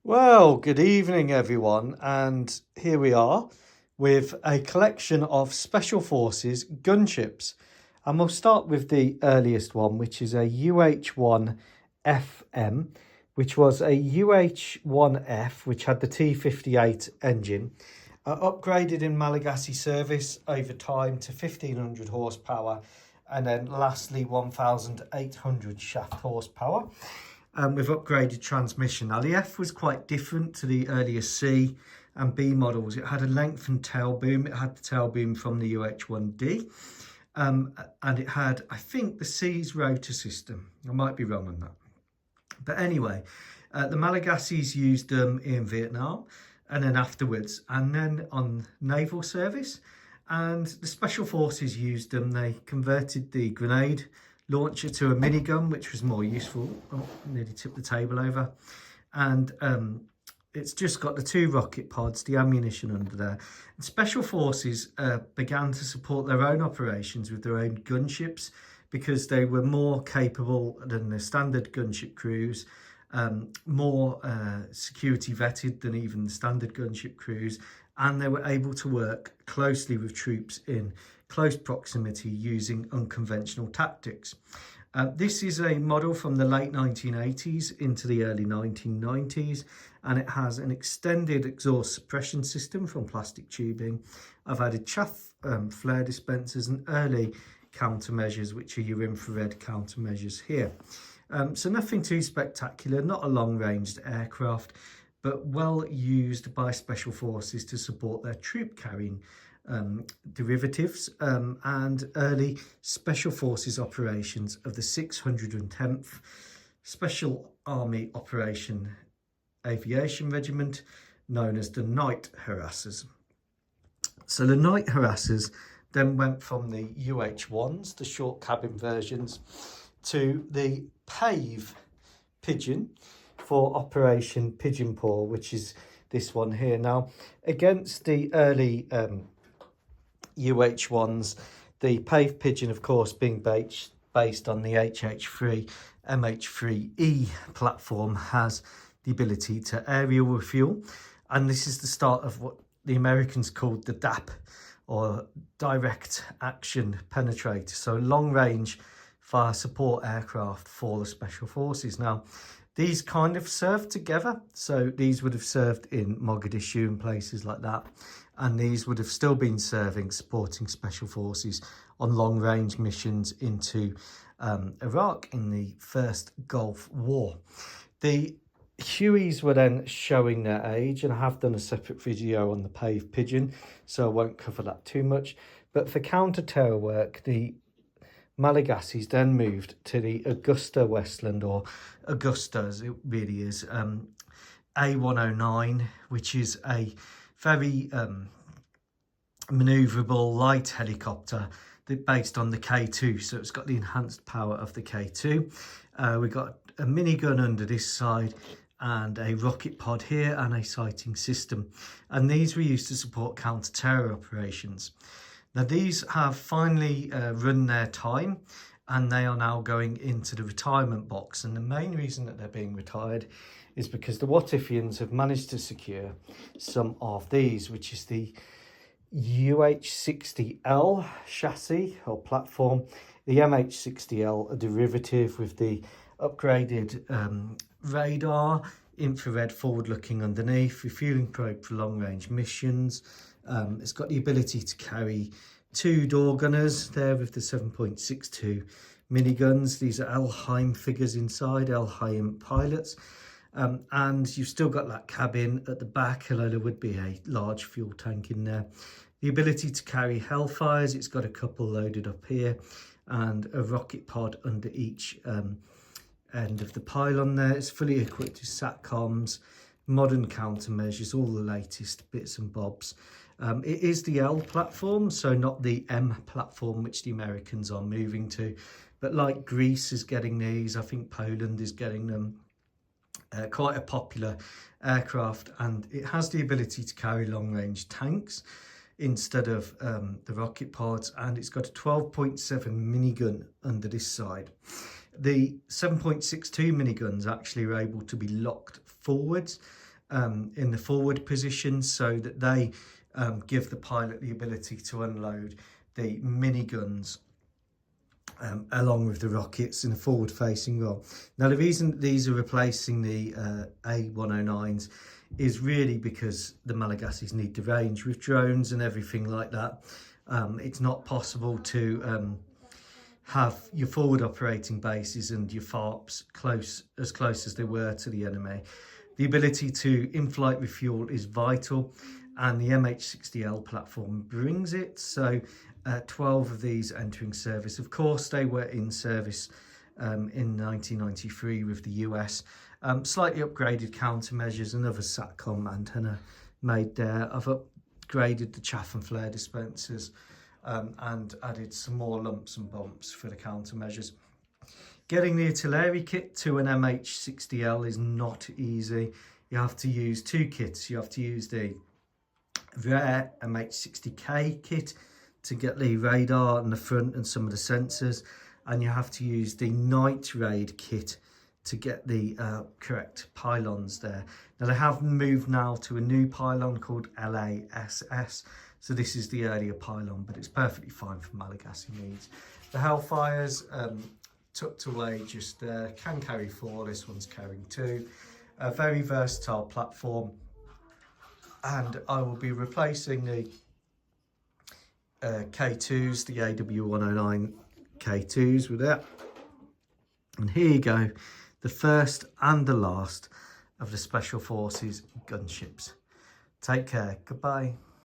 Well, good evening, everyone, and here we are with a collection of Special Forces gunships. And we'll start with the earliest one, which is a UH-1FM, which was a UH-1F, which had the T58 engine, upgraded in Malagasy service over time to 1500 horsepower, and then lastly 1800 shaft horsepower. With upgraded transmission. Now the F was quite different to the earlier C and B models. It had a lengthened tail boom. It had the tail boom from the UH-1D. And it had, I think, the C's rotor system. I might be wrong on that. But anyway, the Malagasys used them in Vietnam and then afterwards, and then on naval service. And the Special Forces used them. They converted the grenade launcher to a minigun, which was more useful. Oh, nearly tipped the table over. And it's just got the two rocket pods, the ammunition under there. And Special Forces began to support their own operations with their own gunships because they were more capable than the standard gunship crews, more security vetted than even the standard gunship crews, and they were able to work closely with troops in close proximity using unconventional tactics. This is a model from the late 1980s into the early 1990s, and it has an extended exhaust suppression system from plastic tubing. I've added chaff flare dispensers and early countermeasures, which are your infrared countermeasures here. So nothing too spectacular, not a long-ranged aircraft, but well used by Special Forces to support their troop carrying derivatives and early Special Forces operations of the 610th Special Army Operation Aviation Regiment, known as the Night Harassers. So the Night Harassers then went from the UH-1s, the short cabin versions, to the Pave Pigeon for Operation Pigeon Paw, which is this one here. Now, against the early UH-1s, the Pave Pigeon, of course, being based on the HH3 MH-60L platform, has the ability to aerial refuel, and this is the start of what the Americans called the DAP, or direct action penetrator, so long range fire support aircraft for the Special Forces. Now these kind of served together, so these would have served in Mogadishu and places like that, and these would have still been supporting Special Forces on long-range missions into Iraq in the first Gulf War. The Hueys were then showing their age, and I have done a separate video on the Pave Pigeon, so I won't cover that too much. But for counter-terror work, the Malagasys then moved to the Augusta Westland, or Augusta as it really is, A-109, which is a very manoeuvrable light helicopter based on the K2, so it's got the enhanced power of the K2. We've got a minigun under this side and a rocket pod here and a sighting system, and these were used to support counter-terror operations. Now these have finally run their time, and they are now going into the retirement box, and the main reason that they're being retired is because the WHATIFians have managed to secure some of these, which is the UH-60L chassis or platform, the MH-60L, a derivative with the upgraded radar, infrared forward looking underneath, refueling probe for long range missions. It's got the ability to carry two door gunners there with the 7.62 miniguns. These are Elheim figures inside, Elheim pilots. And you've still got that cabin at the back, although there would be a large fuel tank in there. The ability to carry Hellfires, it's got a couple loaded up here, and a rocket pod under each end of the pylon there. It's fully equipped with SATCOMs, modern countermeasures, all the latest bits and bobs. It is the L platform, so not the M platform, which the Americans are moving to. But like Greece is getting these, I think Poland is getting them. Quite a popular aircraft, and it has the ability to carry long-range tanks instead of the rocket pods, and it's got a 12.7 minigun under this side. The 7.62 miniguns actually are able to be locked forwards in the forward position, so that they give the pilot the ability to unload the miniguns along with the rockets in a forward-facing role. Now, the reason these are replacing the A-109s is really because the Malagasys need the range. With drones and everything like that, it's not possible to have your forward operating bases and your FARPs as close as they were to the enemy. The ability to in-flight refuel is vital, and the MH-60L platform brings it. So 12 of these entering service. Of course, they were in service in 1993 with the US. Slightly upgraded countermeasures, another SATCOM antenna made there. I've upgraded the chaff and flare dispensers and added some more lumps and bumps for the countermeasures. Getting the artillery kit to an MH-60L is not easy. You have to use two kits. You have to use the rare MH-60K kit to get the radar on the front and some of the sensors, and you have to use the night raid kit to get the correct pylons there. Now, they have moved now to a new pylon called LASS, so this is the earlier pylon, but it's perfectly fine for Malagasy needs. The Hellfires tucked away just there, can carry 4, this one's carrying 2. A very versatile platform, and I will be replacing the K2s, the AW109K2s with that. And here you go, the first and the last of the Special Forces gunships. Take care, goodbye.